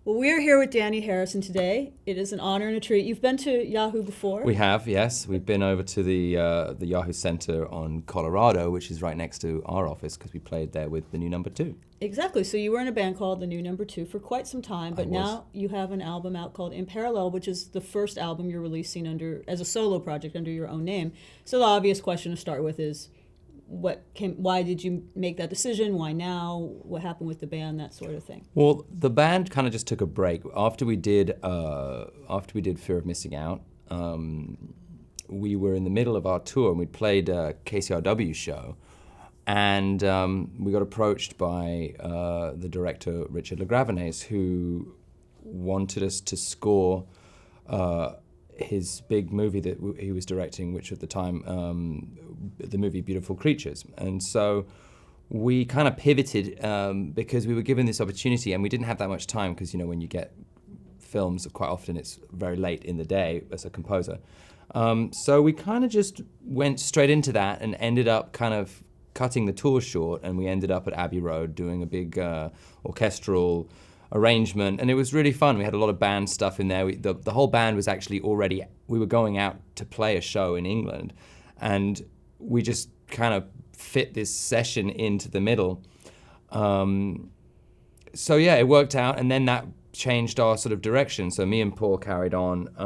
Well, we are here with Dhani Harrison today. It is an honor and a treat. You've been to Yahoo before? We have, yes. We've been over to the Yahoo Center on Colorado, which is right next to our office, because we played there with the new number 2. Exactly. So you were in a band called The New Number 2 for quite some time, but now you have an album out called In Parallel, which is the first album you're releasing as a solo project under your own name. So the obvious question to start with is, why did you make that decision? Why now? What happened with the band? That sort of thing. Well, the band kind of just took a break after we did Fear of Missing Out. We were in the middle of our tour and we'd played a KCRW show, and we got approached by the director Richard LaGravenese, who wanted us to score his big movie that he was directing, which at the time, the movie Beautiful Creatures. And so we kind of pivoted because we were given this opportunity and we didn't have that much time, because, when you get films, quite often it's very late in the day as a composer. So we kind of just went straight into that and ended up kind of cutting the tour short, and we ended up at Abbey Road doing a big orchestral arrangement, and it was really fun. We had a lot of band stuff in there. The whole band was actually already, we were going out to play a show in England, and we just kind of fit this session into the middle. So yeah, it worked out, and then that changed our sort of direction. So me and Paul carried on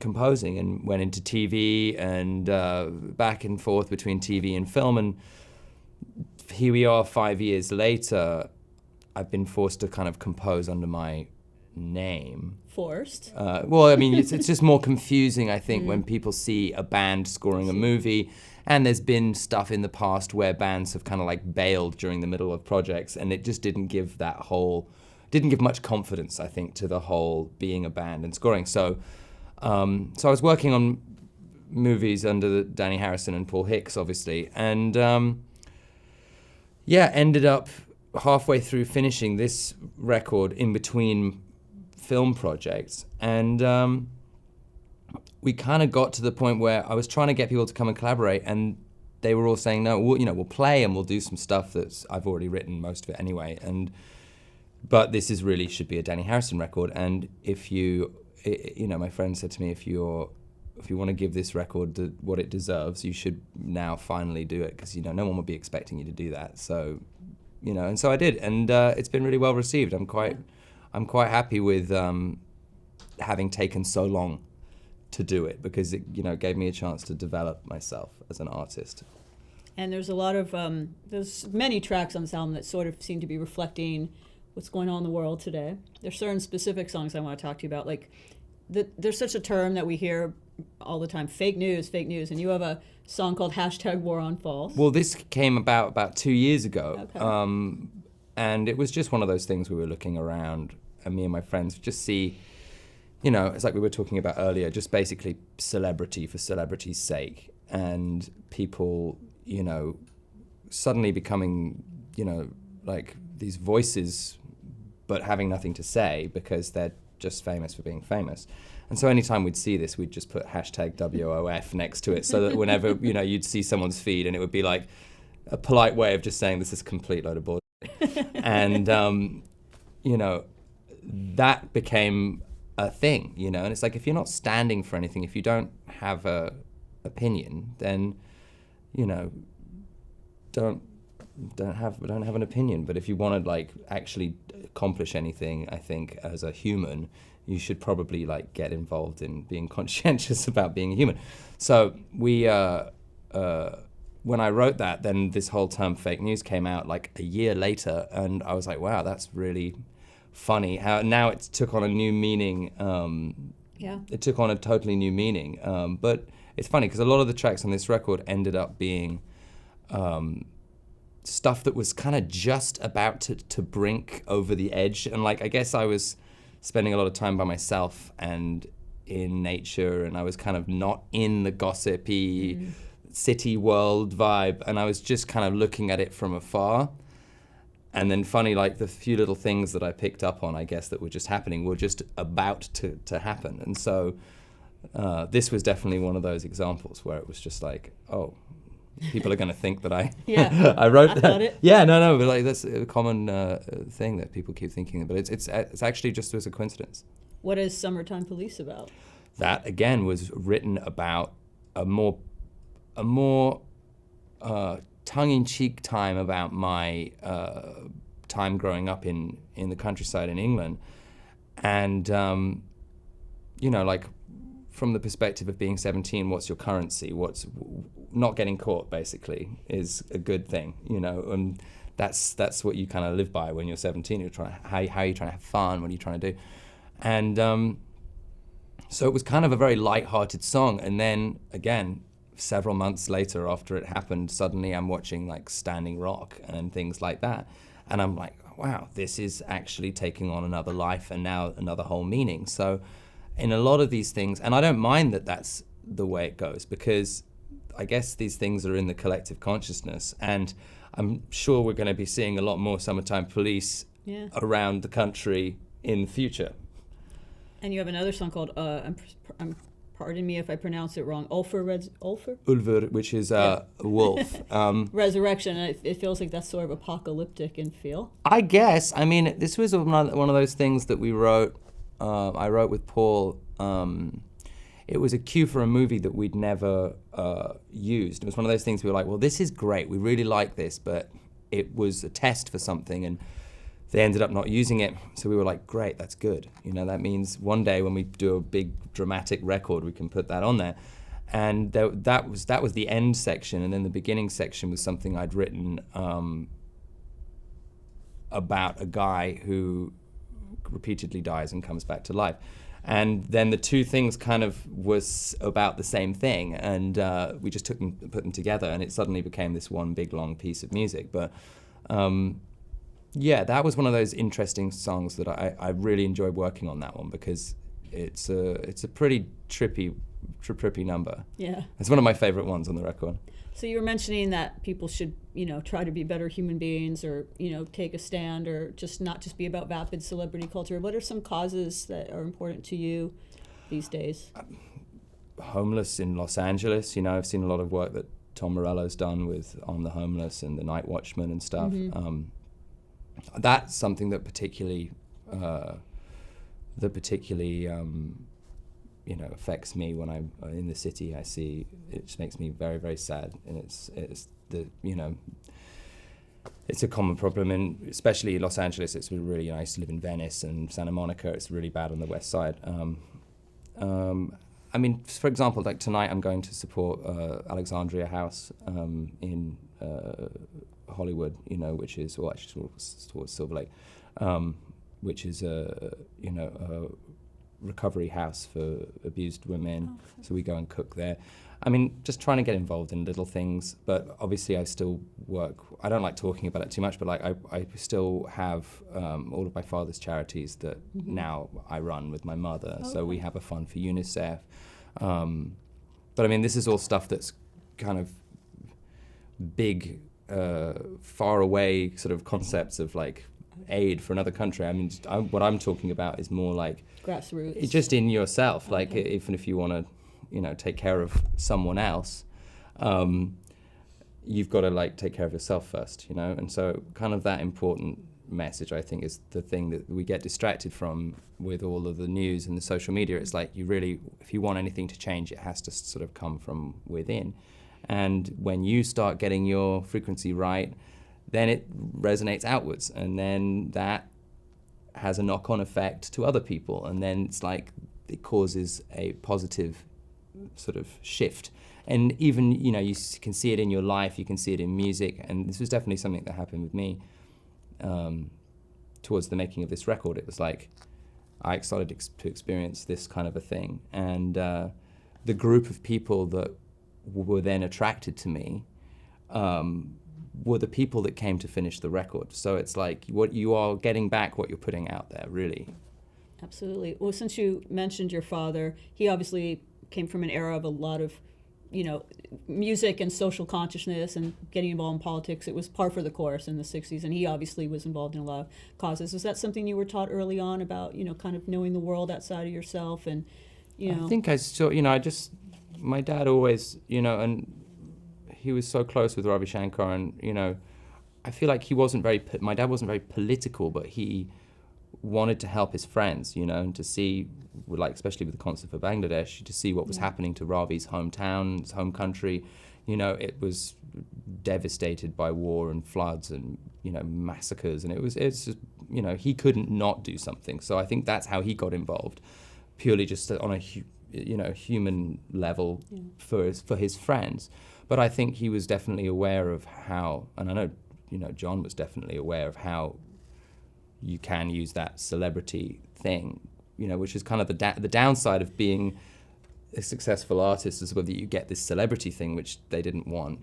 composing and went into TV and back and forth between TV and film, and here we are 5 years later. I've been forced to kind of compose under my name. Forced? Well, I mean, it's just more confusing, I think, when people see a band scoring a movie, and there's been stuff in the past where bands have kind of like bailed during the middle of projects, and it just didn't give much confidence, I think, to the whole being a band and scoring. So I was working on movies under Dhani Harrison and Paul Hicks, obviously, and ended up halfway through finishing this record in between film projects, and we kind of got to the point where I was trying to get people to come and collaborate, and they were all saying, no, we'll play and we'll do some stuff that I've already written, most of it anyway, but this should be a Dhani Harrison record, and my friend said to me, if you want to give this record what it deserves, you should now finally do it, because no one would be expecting you to do that. So, and so I did, and it's been really well received. I'm quite happy with having taken so long to do it, because it gave me a chance to develop myself as an artist. And there's a lot of there's many tracks on this album that sort of seem to be reflecting what's going on in the world today. There's certain specific songs I want to talk to you about, like there's such a term that we hear all the time, fake news, and you have a song called #WarOnFalse. Well, this came about 2 years ago, okay. And it was just one of those things we were looking around, and me and my friends just see, it's like we were talking about earlier, just basically celebrity for celebrity's sake, and people, suddenly becoming, like these voices, but having nothing to say because they're just famous for being famous. And so anytime we'd see this, we'd just put #WOF next to it, so that whenever, you'd see someone's feed and it would be like a polite way of just saying, this is a complete load of bullshit. And, that became a thing, and it's like, if you're not standing for anything, if you don't have a opinion, then, don't have an opinion. But if you want to like actually accomplish anything, I think as a human, you should probably like get involved in being conscientious about being a human. So we, when I wrote that, then this whole term fake news came out like a year later, and I was like, wow, that's really funny. How now it took on a new meaning. It took on a totally new meaning. But it's funny because a lot of the tracks on this record ended up being stuff that was kind of just about to brink over the edge. And like, I guess I was spending a lot of time by myself and in nature, and I was kind of not in the gossipy city world vibe, and I was just kind of looking at it from afar. And then funny, like the few little things that I picked up on, I guess, that were just happening were just about to happen. And so this was definitely one of those examples where it was just like, oh, people are going to think that I Yeah, I wrote I that. thought it. Yeah, no, but like that's a common thing that people keep thinking, but it's actually just as a coincidence. What is Summertime Police about? That again was written about a more tongue-in-cheek time about my time growing up in the countryside in England, and like from the perspective of being 17, what's your currency? What's not getting caught basically is a good thing, and that's what you kind of live by when you're 17. You're trying how are you trying to have fun? What are you trying to do? And so it was kind of a very light-hearted song, and then again, several months later after it happened, suddenly I'm watching like Standing Rock and things like that, and I'm like, wow, this is actually taking on another life and now another whole meaning. So in a lot of these things, and I don't mind that that's the way it goes, because I guess these things are in the collective consciousness, and I'm sure we're going to be seeing a lot more Summertime Police around the country in the future. And you have another song called, pardon me if I pronounce it wrong, Ulfur? Ulfur, which is a wolf. Resurrection. It feels like that's sort of apocalyptic in feel. I guess. I mean, this was one of those things that we wrote. I wrote with Paul. It was a cue for a movie that we'd never used. It was one of those things we were like, well, this is great. We really like this, but it was a test for something, and they ended up not using it. So we were like, great, that's good. That means one day when we do a big dramatic record, we can put that on there. And that was the end section, and then the beginning section was something I'd written about a guy who repeatedly dies and comes back to life. And then the two things kind of was about the same thing, and we just put them together, and it suddenly became this one big long piece of music. But yeah, that was one of those interesting songs that I really enjoyed working on that one, because it's a pretty trippy number. Yeah. It's one of my favorite ones on the record. So you were mentioning that people should, try to be better human beings, or, take a stand, or just not just be about vapid celebrity culture. What are some causes that are important to you these days? Homeless in Los Angeles. I've seen a lot of work that Tom Morello's done on the homeless and the Night Watchman and stuff. Mm-hmm. That's something that particularly affects me when I'm in the city. I see it just makes me very, very sad, and it's a common problem, and especially Los Angeles. It's really nice to live in Venice and Santa Monica. It's really bad on the west side. I mean, for example, like tonight I'm going to support Alexandria House in Hollywood, which is, well, actually towards Silver Lake, which is a recovery house for abused women. Oh, okay. So we go and cook there. I mean, just trying to get involved in little things, but obviously I still work. I don't like talking about it too much, but like I still have all of my father's charities that now I run with my mother. Okay. So we have a fund for UNICEF. But I mean, this is all stuff that's kind of big, far away sort of concepts of like aid for another country. I mean, what I'm talking about is more like grassroots, just in yourself. Okay. Like even if you want to, take care of someone else, you've got to like take care of yourself first, And so kind of that important message, I think, is the thing that we get distracted from with all of the news and the social media. It's like if you want anything to change, it has to sort of come from within. And when you start getting your frequency right, then it resonates outwards, and then that has a knock-on effect to other people, and then it's like it causes a positive sort of shift. And even, you can see it in your life, you can see it in music, and this was definitely something that happened with me towards the making of this record. It was like I started to experience this kind of a thing, and the group of people that were then attracted to me were the people that came to finish the record. So it's like what you are getting back, what you're putting out there, really. Absolutely. Well, since you mentioned your father, he obviously came from an era of a lot of, music and social consciousness and getting involved in politics. It was par for the course in the 60s, and he obviously was involved in a lot of causes. Was that something you were taught early on about, kind of knowing the world outside of yourself? And, I think I still, my dad always, and he was so close with Ravi Shankar, and I feel like my dad wasn't very political, but he wanted to help his friends, and to see, like, especially with the concert for Bangladesh, to see what was happening to Ravi's hometown, his home country. It was devastated by war and floods and, massacres, and it's just, he couldn't not do something. So I think that's how he got involved, purely just on a human level for his friends. But I think he was definitely aware of how, and I know, John was definitely aware of how you can use that celebrity thing, which is kind of the downside of being a successful artist, is whether you get this celebrity thing, which they didn't want,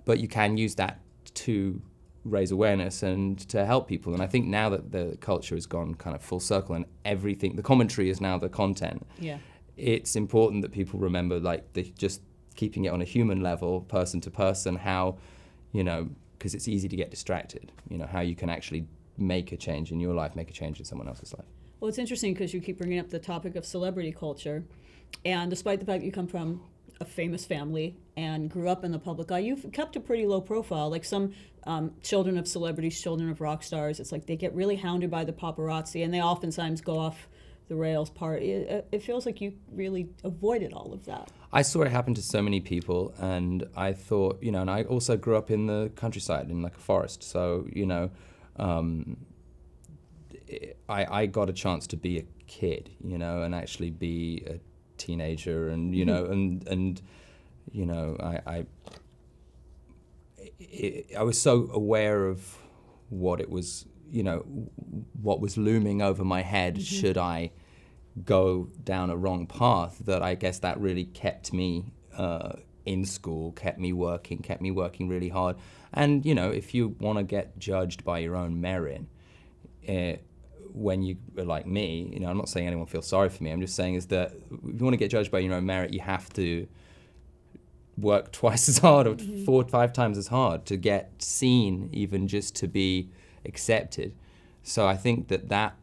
but you can use that to raise awareness and to help people. And I think now that the culture has gone kind of full circle and everything, the commentary is now the content. Yeah, it's important that people remember, like, just keeping it on a human level, person to person, how, because it's easy to get distracted, how you can actually make a change in your life, make a change in someone else's life. Well, it's interesting because you keep bringing up the topic of celebrity culture, and despite the fact that you come from a famous family and grew up in the public eye, you've kept a pretty low profile. Like some children of celebrities, children of rock stars, it's like they get really hounded by the paparazzi, and they oftentimes go off the rails part. It feels like you really avoided all of that. I saw it happen to so many people, and I thought, and I also grew up in the countryside, in like a forest, so, I got a chance to be a kid, and actually be a teenager, and I was so aware of what it was, what was looming over my head should I go down a wrong path, that I guess that really kept me in school, kept me working really hard. And if you want to get judged by your own merit, when you are like me, I'm not saying anyone feels sorry for me, I'm just saying is that if you want to get judged by your own merit, you have to work twice as hard, or 4 or 5 times as hard to get seen, even just to be accepted. So I think that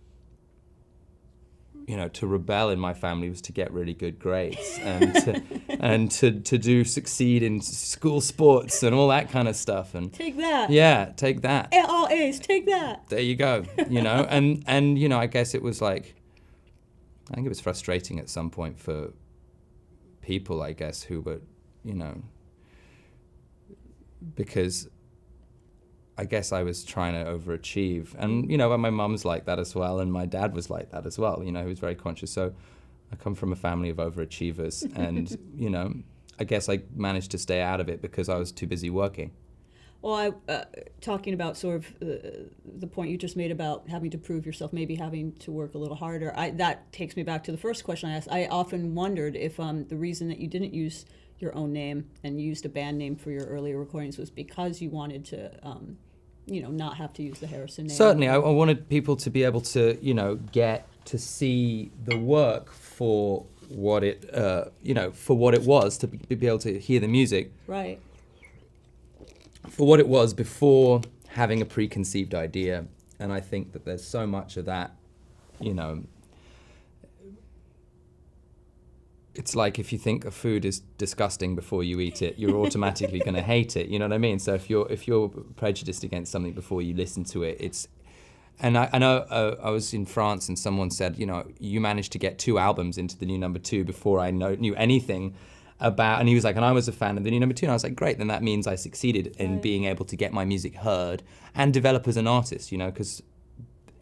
to rebel in my family was to get really good grades and to succeed in school sports and all that kind of stuff. And take that. Yeah, take that. All A's, take that. There you go. And I guess it was like, I think it was frustrating at some point for people, I guess, who were, because I guess I was trying to overachieve. And, my mum's like that as well, and my dad was like that as well, he was very conscious. So I come from a family of overachievers, and, I guess I managed to stay out of it because I was too busy working. Well, talking about sort of the point you just made about having to prove yourself, maybe having to work a little harder, that takes me back to the first question I asked. I often wondered if the reason that you didn't use your own name and used a band name for your earlier recordings was because you wanted to, not have to use the Harrison name. Certainly, I wanted people to be able to, get to see the work for what it, for what it was, to be able to hear the music. Right. For what it was before having a preconceived idea. And I think that there's so much of that, it's like if you think a food is disgusting before you eat it, you're automatically going to hate it. You know what I mean? So if you're prejudiced against something before you listen to it, it's. And I know I was in France and someone said, you managed to get 2 albums into the new number 2 before I knew anything about. And he was like, and I was a fan of the new number 2, and I was like, great, then that means I succeeded in being able to get my music heard and develop as an artist. Because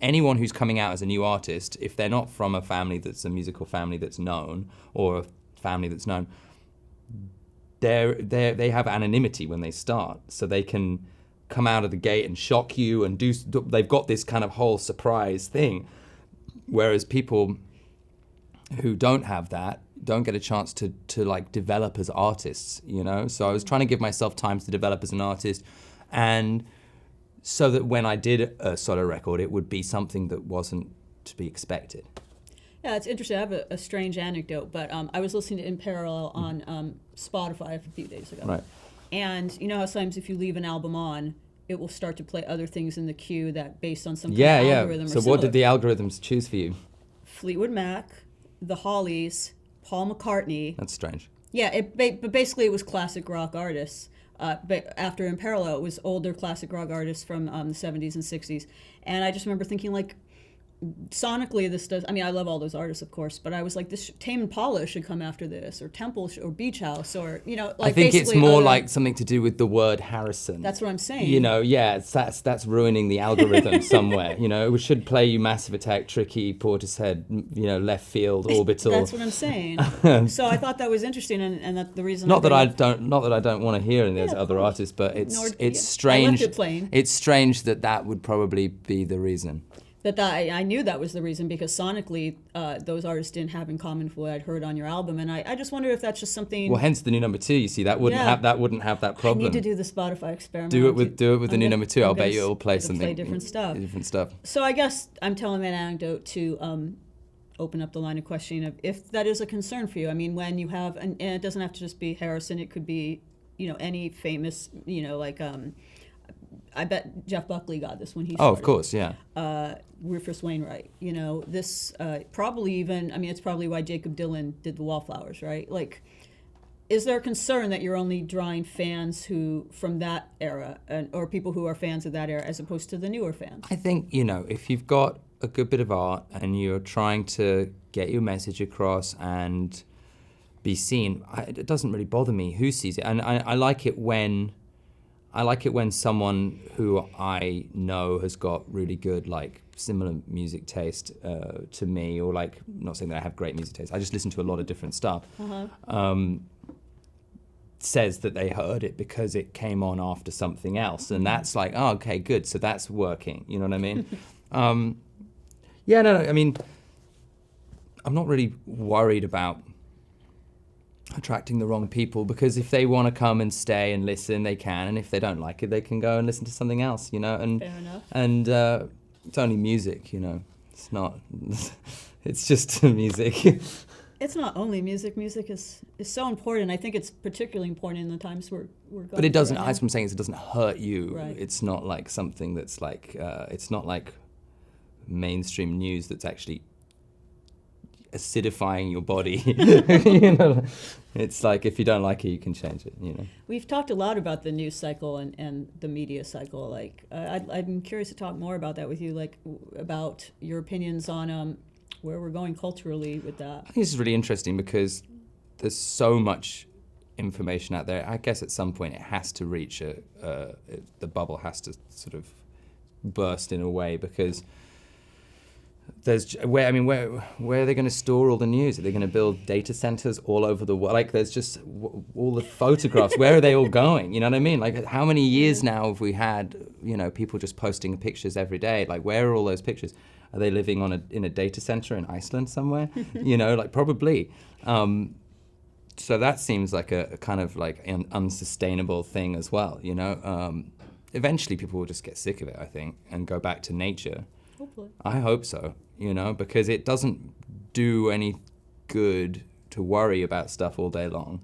anyone who's coming out as a new artist, if they're not from a family that's a musical family that's known, or a family that's known, they have anonymity when they start, so they can come out of the gate and shock you and they've got this kind of whole surprise thing. Whereas people who don't have that don't get a chance to like develop as artists, So I was trying to give myself time to develop as an artist, and so that when I did a solo record, it would be something that wasn't to be expected. Yeah, it's interesting. I have a strange anecdote, but I was listening to In Parallel on Spotify a few days ago. Right. And you know how sometimes if you leave an album on, it will start to play other things in the queue that based on some kind of algorithm. So what did the algorithms choose for you? Fleetwood Mac, The Hollies, Paul McCartney. That's strange. Yeah, but basically it was classic rock artists. But after In Parallel, it was older classic rock artists from the 70s and 60s. And I just remember thinking, like, sonically this does, I mean, I love all those artists, of course, but I was like, this Tame Impala should come after this, or Temple or Beach House, or, you know, like, I think it's basically more other, like something to do with the word Harrison. that's what I'm saying. You know, yeah, that's ruining the algorithm somewhere. You know, it should play you Massive Attack, Tricky, Portishead, you know, Left Field, Orbital. That's what I'm saying. So I thought that was interesting, and that the reason not that I don't want to hear any of those other artists, but it's strange. I left it plain. It's strange that would probably be the reason. That I knew that was the reason, because sonically those artists didn't have in common with what I'd heard on your album, and I just wonder if that's just something. Well, hence the new number 2. You see, that wouldn't have that problem. I need to do the Spotify experiment. Do it with the new number 2. I'll bet you it'll play something. Play different stuff. Different stuff. So I guess I'm telling that anecdote to open up the line of questioning of if that is a concern for you. I mean, when you have, and it doesn't have to just be Harrison. It could be, you know, any famous, you know, like. I bet Jeff Buckley got this when he started. Oh, of course, yeah. Rufus Wainwright, you know, this probably even, I mean, it's probably why Jacob Dylan did the Wallflowers, right? Like, is there a concern that you're only drawing fans who, from that era, or people who are fans of that era, as opposed to the newer fans? I think, you know, if you've got a good bit of art and you're trying to get your message across and be seen, it doesn't really bother me who sees it. And I like it when someone who I know has got really good, like, similar music taste to me, or, like, not saying that I have great music taste, I just listen to a lot of different stuff, says that they heard it because it came on after something else. And that's like, oh, okay, good, so that's working, you know what I mean? I mean, I'm not really worried about attracting the wrong people, because if they want to come and stay and listen, they can, and if they don't like it, they can go and listen to something else, you know. And fair enough. And it's only music, you know. It's not. It's just music. It's not only music. Music is so important. I think it's particularly important in the times we're going. But it doesn't. Right, as I'm saying, is it doesn't hurt you. Right. It's not like something that's like. It's not like mainstream news that's actually acidifying your body. You know, it's like, if you don't like it, you can change it, you know. We've talked a lot about the news cycle and the media cycle. Like, I'm curious to talk more about that with you, like, about your opinions on where we're going culturally with that. I think this is really interesting because there's so much information out there. I guess at some point it has to reach the bubble has to sort of burst in a way, because there's where are they going to store all the news? Are they going to build data centers all over the world? Like, there's just all the photographs. Where are they all going? You know what I mean? Like, how many years now have we had, you know, people just posting pictures every day? Like, where are all those pictures? Are they living in a data center in Iceland somewhere? You know, like, probably. So that seems like a kind of like an unsustainable thing as well. You know, eventually people will just get sick of it, I think, and go back to nature. Hopefully. I hope so, you know, because it doesn't do any good to worry about stuff all day long.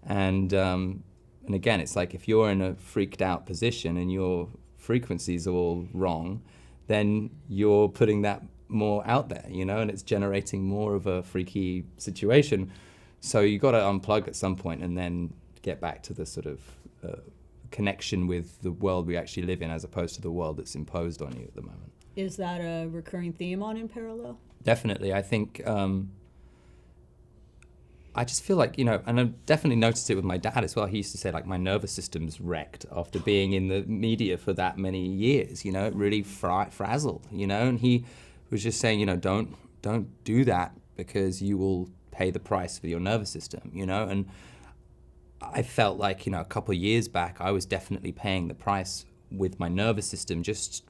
And again, it's like, if you're in a freaked out position and your frequencies are all wrong, then you're putting that more out there, you know, and it's generating more of a freaky situation. So you got to unplug at some point and then get back to the sort of connection with the world we actually live in, as opposed to the world that's imposed on you at the moment. Is that a recurring theme on In Parallel? Definitely. I think I just feel like, you know, and I've definitely noticed it with my dad as well. He used to say, like, my nervous system's wrecked after being in the media for that many years, you know. It really frazzled, you know. And he was just saying, you know, don't do that, because you will pay the price for your nervous system, you know. And I felt like, you know, a couple of years back, I was definitely paying the price with my nervous system, just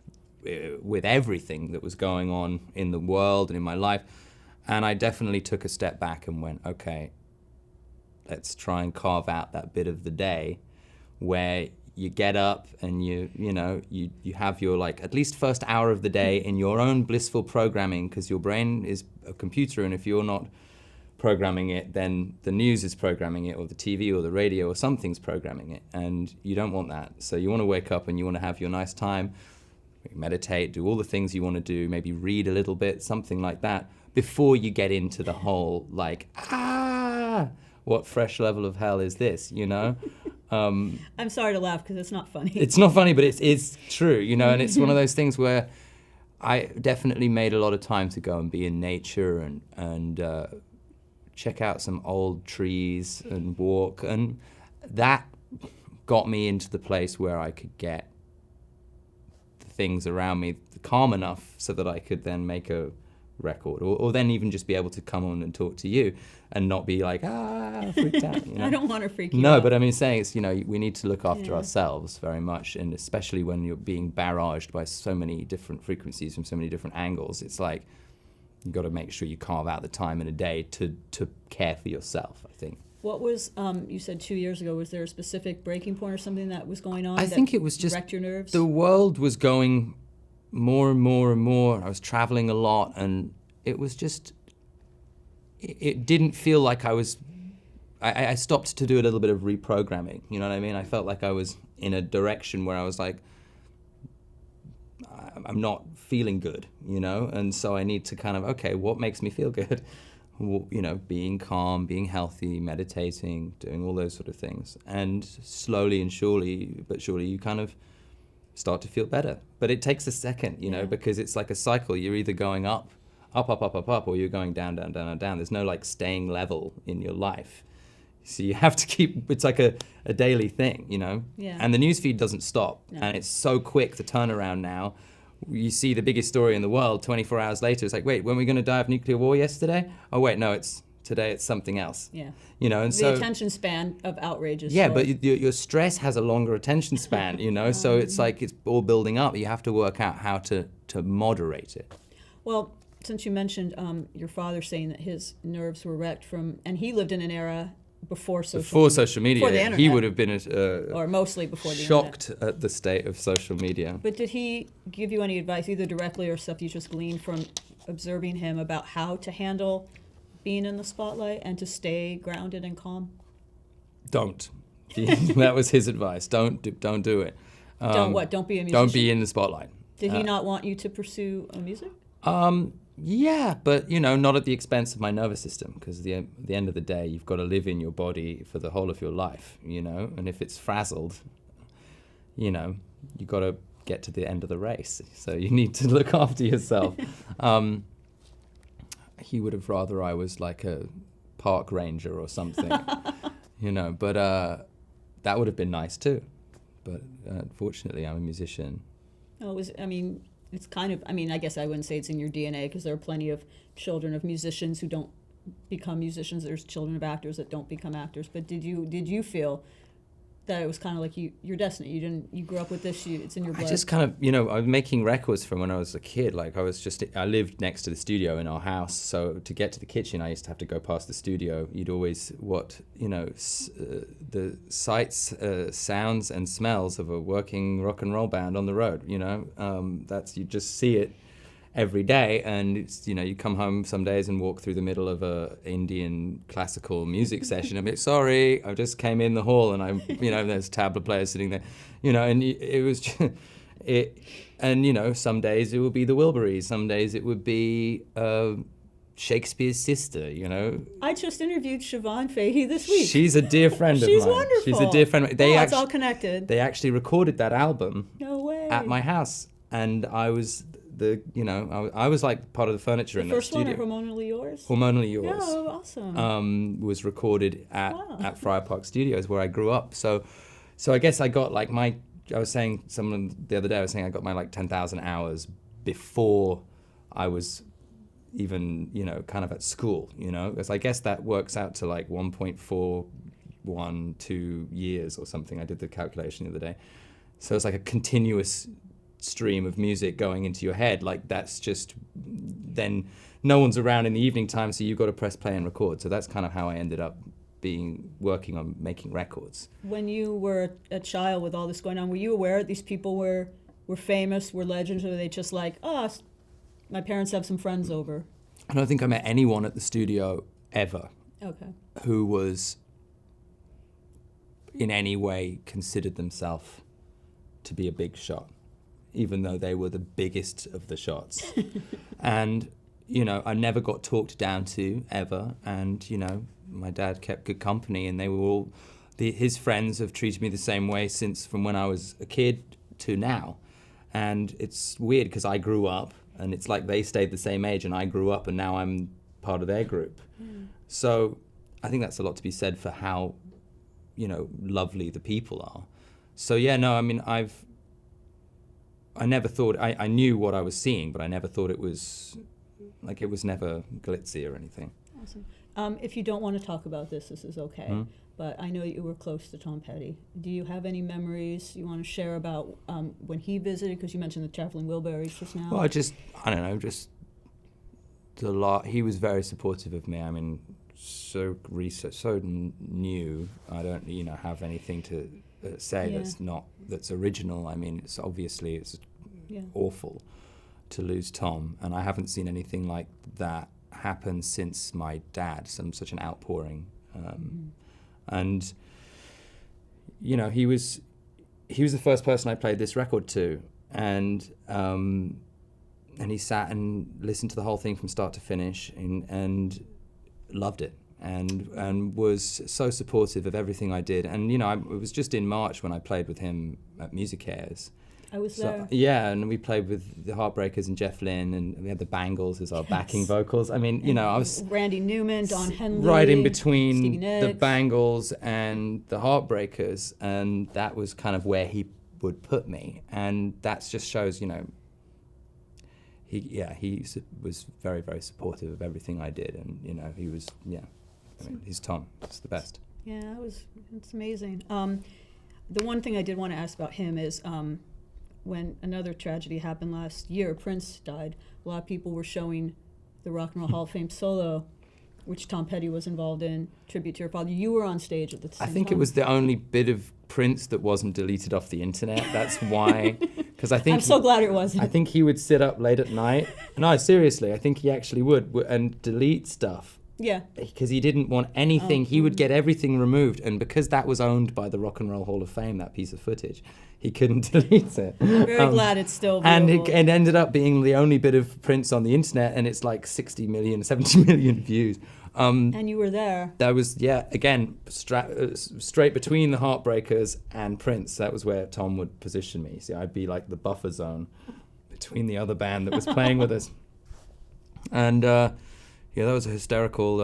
with everything that was going on in the world and in my life. And I definitely took a step back and went, okay, let's try and carve out that bit of the day where you get up and you have your, like, at least first hour of the day in your own blissful programming, because your brain is a computer, and if you're not programming it, then the news is programming it, or the TV or the radio or something's programming it, and you don't want that. So you want to wake up and you want to have your nice time, meditate, do all the things you want to do, maybe read a little bit, something like that, before you get into the whole, like, what fresh level of hell is this, you know? I'm sorry to laugh because it's not funny. It's not funny, but it's true, you know, and it's one of those things where I definitely made a lot of time to go and be in nature and check out some old trees and walk, and that got me into the place where I could get the things around me calm enough so that I could then make a record, or then even just be able to come on and talk to you and not be like, freaked out. You know? I don't want to freak you No, out. but I mean, saying it's, you know, we need to look after ourselves very much, and especially when you're being barraged by so many different frequencies from so many different angles, it's like you got to make sure you carve out the time in a day to care for yourself, I think. What was, you said 2 years ago, was there a specific breaking point or something that was going on? I think it was just wrecked your nerves? the world was going more and more and more. I was traveling a lot, and it was just, it didn't feel like I stopped to do a little bit of reprogramming, you know what I mean? I felt like I was in a direction where I was like, I'm not feeling good, you know? And so I need to kind of, okay, what makes me feel good? Well, you know, being calm, being healthy, meditating, doing all those sort of things. And slowly and surely, but surely you kind of start to feel better. But it takes a second, you know, because it's like a cycle. You're either going up, or you're going down, down, down, down. There's no like staying level in your life. So you have to keep, it's like a daily thing, you know? Yeah. And the newsfeed doesn't stop. No. And it's so quick, the turnaround now. You see the biggest story in the world, 24 hours later, it's like, wait, weren't we going to die of nuclear war yesterday? Oh, wait, no, today it's something else. Yeah. You know, and The so... attention span of outrage is Yeah, short. but your stress has a longer attention span, you know? So it's like it's all building up. You have to work out how to moderate it. Well, since you mentioned your father saying that his nerves were wrecked and he lived in an era before social media. Before the internet. He would have been or mostly before the shocked internet. at the state of social media. But did he give you any advice, either directly or stuff you just gleaned from observing him, about how to handle being in the spotlight and to stay grounded and calm? Don't. That was his advice. Don't do it. Don't what? Don't be a musician? Don't be in the spotlight. Did he not want you to pursue music? Yeah, but, you know, not at the expense of my nervous system, because at the end of the day, you've got to live in your body for the whole of your life, you know, and if it's frazzled, you know, you got to get to the end of the race, so you need to look after yourself. He would have rather I was like a park ranger or something, you know, but that would have been nice too, but unfortunately I'm a musician. Oh, it's kind of, I guess I wouldn't say it's in your DNA, because there are plenty of children of musicians who don't become musicians. There's children of actors that don't become actors. But did you feel that it was kind of like your destiny? You grew up with this, it's in your blood? I just kind of, you know, I was making records from when I was a kid. Like I lived next to the studio in our house. So to get to the kitchen, I used to have to go past the studio. You'd always, the sights, sounds and smells of a working rock and roll band on the road, you know, you just see it every day. And it's, you know, you come home some days and walk through the middle of a Indian classical music session. I'm like, sorry, I just came in the hall and there's tabla players sitting there, you know, and it was just, and, you know, some days it would be the Wilburys, some days it would be Shakespeare's sister, you know. I just interviewed Siobhan Fahey this week. She's a dear friend of mine. She's wonderful. She's a dear friend. It's all connected. They actually recorded that album No way. at my house, and I was I was like part of the furniture in that studio. The first one, Hormonally Yours? Hormonally Yours. Oh, awesome. Was recorded at Friar Park Studios, where I grew up. So I guess I got like I was saying, someone the other day, I was saying I got my like 10,000 hours before I was even, you know, kind of at school, you know, because I guess that works out to like 1.412 years or something. I did the calculation the other day. So it's like a continuous stream of music going into your head. Like that's just, then no one's around in the evening time, so you've got to press play and record. So that's kind of how I ended up working on making records. When you were a child with all this going on, were you aware these people were famous, were legends, or were they just like, my parents have some friends over? I don't think I met anyone at the studio ever who was in any way considered themselves to be a big shot, even though they were the biggest of the shots. And, you know, I never got talked down to ever. And, you know, my dad kept good company, and they were all his friends have treated me the same way since from when I was a kid to now. And it's weird because I grew up, and it's like they stayed the same age, and I grew up, and now I'm part of their group. So I think that's a lot to be said for how, lovely the people are. So yeah, no, I mean, I never thought, I knew what I was seeing, but I never thought it was never glitzy or anything. Awesome. If you don't want to talk about this is okay. But I know you were close to Tom Petty. Do you have any memories you want to share about when he visited? Because you mentioned the Traveling Wilburys just now. Well, I don't know, just a lot. He was very supportive of me. I mean, so new. I don't, have anything to say that's original. I mean, it's awful to lose Tom, and I haven't seen anything like that happen since my dad. Such an outpouring. And he was the first person I played this record to, and he sat and listened to the whole thing from start to finish, and loved it, and was so supportive of everything I did. And it was just in March when I played with him at Music Airs. I was there. Yeah, and we played with the Heartbreakers and Jeff Lynne, and we had the Bangles as our backing vocals. I mean, I was Randy Newman, Don Henley, right in between the Bangles and the Heartbreakers, and that was kind of where he would put me, and that just shows, he was very, very supportive of everything I did, and he was, he's Tom. It's the best. Yeah, it's amazing. The one thing I did want to ask about him is. When another tragedy happened last year, Prince died. A lot of people were showing the Rock and Roll Hall of Fame solo, which Tom Petty was involved in, tribute to your father. You were on stage at the same time. I think it was the only bit of Prince that wasn't deleted off the internet. That's why, because I think... I'm so glad it wasn't. I think he would sit up late at night. No, seriously, I think he actually would, and delete stuff. Yeah. Because he didn't want anything. He would get everything removed, and because that was owned by the Rock and Roll Hall of Fame, that piece of footage, he couldn't delete it. I'm very glad it's still available. And it ended up being the only bit of Prince on the internet, and it's like 70 million views. And you were there. That was, again, straight between the Heartbreakers and Prince. That was where Tom would position me. See, I'd be like the buffer zone between the other band that was playing with us. And that was a hysterical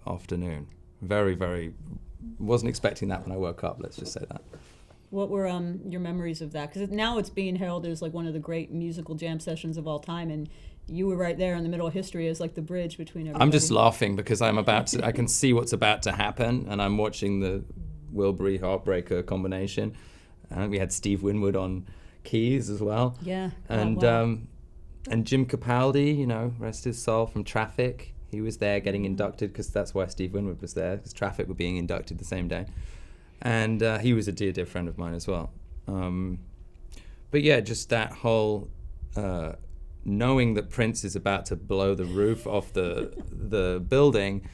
afternoon. Very, very... wasn't expecting that when I woke up, let's just say that. What were your memories of that? Because now it's being heralded as like one of the great musical jam sessions of all time, and you were right there in the middle of history as like the bridge between everybody. I'm just laughing because I can see what's about to happen, and I'm watching the Wilbury Heartbreaker combination. We had Steve Winwood on keys as well. Yeah. And Jim Capaldi, rest his soul, from Traffic. He was there getting inducted, because that's why Steve Winwood was there, because Traffic were being inducted the same day. And he was a dear, dear friend of mine as well. But yeah, just that whole knowing that Prince is about to blow the roof off the building,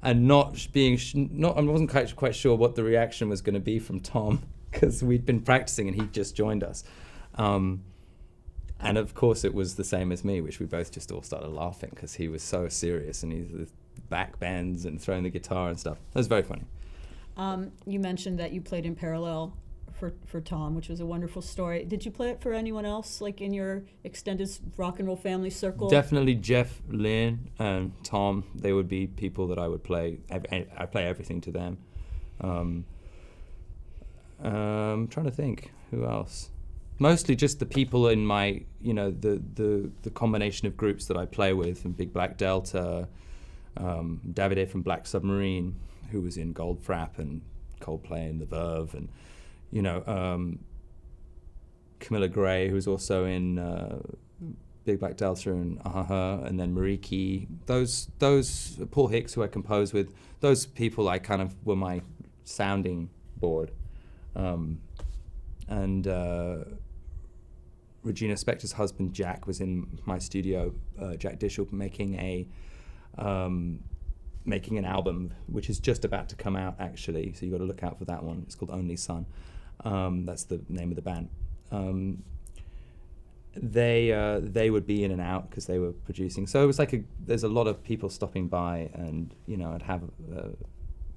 and I wasn't quite sure what the reaction was going to be from Tom, because we'd been practicing and he'd just joined us. And of course it was the same as me, which we both just all started laughing because he was so serious, and he's the back bends and throwing the guitar and stuff. It was very funny. You mentioned that you played in parallel for Tom, which was a wonderful story. Did you play it for anyone else, like in your extended rock and roll family circle? Definitely Jeff Lynne and Tom. They would be people that I would play. I play everything to them. I'm trying to think who else. Mostly just the people in my, the combination of groups that I play with, from Big Black Delta, Davide from Black Submarine, who was in Goldfrapp and Coldplay and The Verve, and Camilla Gray, who was also in Big Black Delta and and then Mariki. Those Paul Hicks, who I composed with, those people I kind of were my sounding board. And Regina Spektor's husband Jack was in my studio, Jack Dishel, making an album which is just about to come out, actually, so you got to look out for that one. It's called Only Son. That's the name of the band. they would be in and out because they were producing. So it was like there's a lot of people stopping by, and I'd have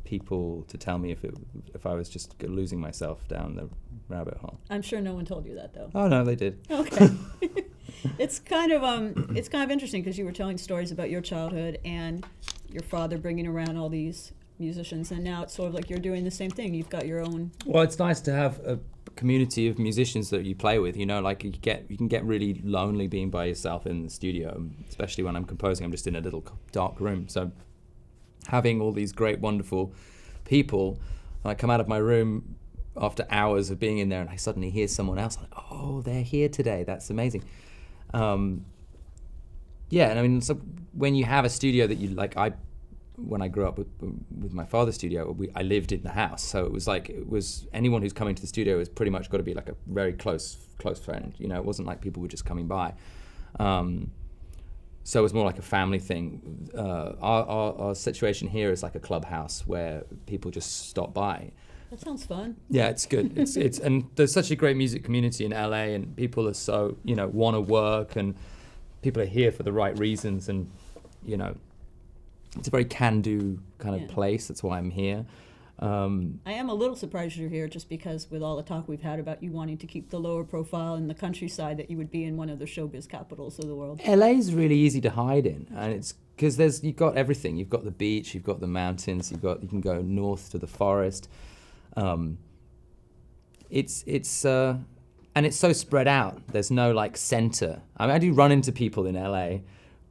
people to tell me if I was just losing myself down the rabbit hole. I'm sure no one told you that though. Oh no, they did. Okay. It's kind of interesting because you were telling stories about your childhood and your father bringing around all these musicians, and now it's sort of like you're doing the same thing. You've got your own. Well, it's nice to have a community of musicians that you play with. Like you can get really lonely being by yourself in the studio, especially when I'm composing. I'm just in a little dark room. So having all these great, wonderful people, I come out of my room after hours of being in there, and I suddenly hear someone else. I'm like, oh, they're here today. That's amazing. Yeah, and I mean, so when you have a studio that you like, when I grew up with my father's studio, I lived in the house, so it was anyone who's coming to the studio has pretty much got to be like a very close friend. It wasn't like people were just coming by. So it was more like a family thing. Our situation here is like a clubhouse where people just stop by. That sounds fun. Yeah, it's good. It's and there's such a great music community in LA, and people are so want to work, and people are here for the right reasons, and it's a very can-do kind of place. That's why I'm here. I am a little surprised you're here, just because with all the talk we've had about you wanting to keep the lower profile in the countryside, that you would be in one of the showbiz capitals of the world. LA is really easy to hide in, and it's because you've got everything. You've got the beach, you've got the mountains, you can go north to the forest. And it's so spread out. There's no like center. I mean, I do run into people in LA,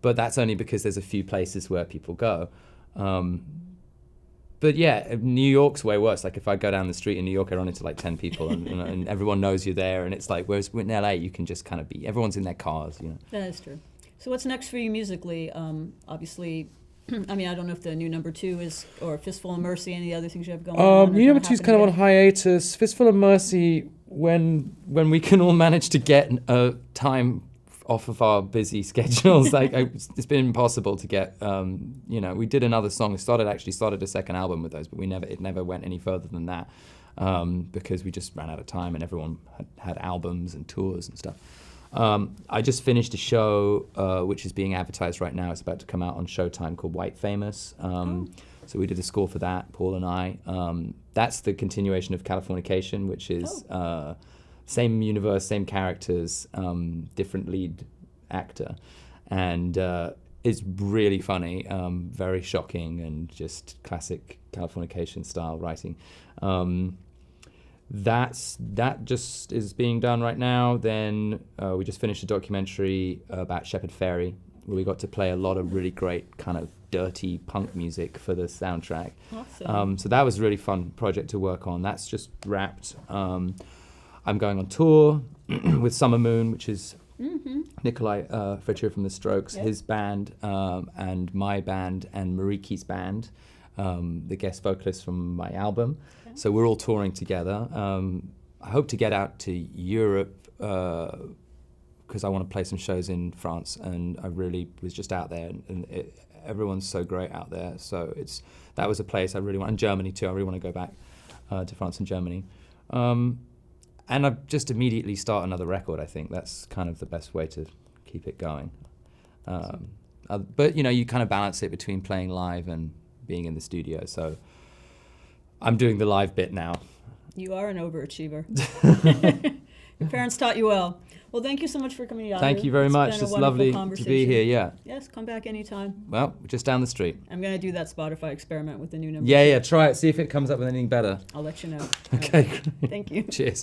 but that's only because there's a few places where people go. But yeah, New York's way worse. Like if I go down the street in New York, I run into like 10 people, and everyone knows you're there. And it's like, whereas in LA, you can just kind of be. Everyone's in their cars, That is true. So what's next for you musically? Obviously, I mean, I don't know if the new number 2 is, or Fistful of Mercy, any other things you have going on. New number 2 is kind of on hiatus. Fistful of Mercy, when we can all manage to get time off of our busy schedules. It's been impossible to get. We did another song. Started a second album with those, but it never went any further than that because we just ran out of time, and everyone had albums and tours and stuff. I just finished a show which is being advertised right now. It's about to come out on Showtime, called White Famous. So we did a score for that, Paul and I. That's the continuation of Californication, which is same universe, same characters, different lead actor. And it's really funny, very shocking, and just classic Californication style writing. That just is being done right now. Then we just finished a documentary about Shepard Fairey, where we got to play a lot of really great kind of dirty punk music for the soundtrack. Awesome. So that was a really fun project to work on. That's just wrapped. I'm going on tour with Summer Moon, which is Nikolai Fritcher from The Strokes, his band, and my band, and Mariki's band, the guest vocalist from my album. So we're all touring together. I hope to get out to Europe because I want to play some shows in France, and I really was just out there, and everyone's so great out there. So that was a place I really want, and Germany too. I really want to go back to France and Germany. And I've just immediately start another record. I think that's kind of the best way to keep it going. But you kind of balance it between playing live and being in the studio. So I'm doing the live bit now. You are an overachiever. Your parents taught you well. Well, thank you so much for coming out. Thank you very much. It's lovely to be here. Yeah. Yes, come back anytime. Well, just down the street. I'm going to do that Spotify experiment with the new number. Yeah, try it. See if it comes up with anything better. I'll let you know. Okay. Thank you. Cheers.